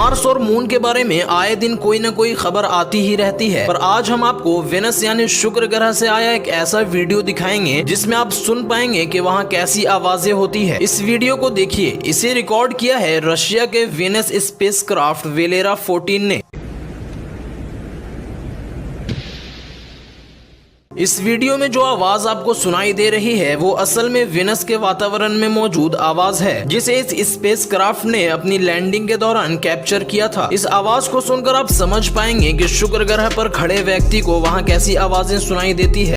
Mars और moon के बारे में आए दिन कोई न कोई खबर आती ही रहती है, पर आज हम आपको वेनस यानी शुक्र ग्रह से आया एक ऐसा वीडियो दिखाएंगे जिसमें आप सुन पाएंगे कि वहाँ कैसी आवाजें होती है। इस वीडियो को देखिए। इसे रिकॉर्ड किया है रशिया के वेनस स्पेसक्राफ्ट वेलेरा 14 ने। इस वीडियो में जो आवाज आपको सुनाई दे रही है वो असल में वेनस के वातावरण में मौजूद आवाज है, जिसे इस स्पेसक्राफ्ट ने अपनी लैंडिंग के दौरान कैप्चर किया था। इस आवाज को सुनकर आप समझ पाएंगे कि शुक्र ग्रह पर खड़े व्यक्ति को वहां कैसी आवाजें सुनाई देती है।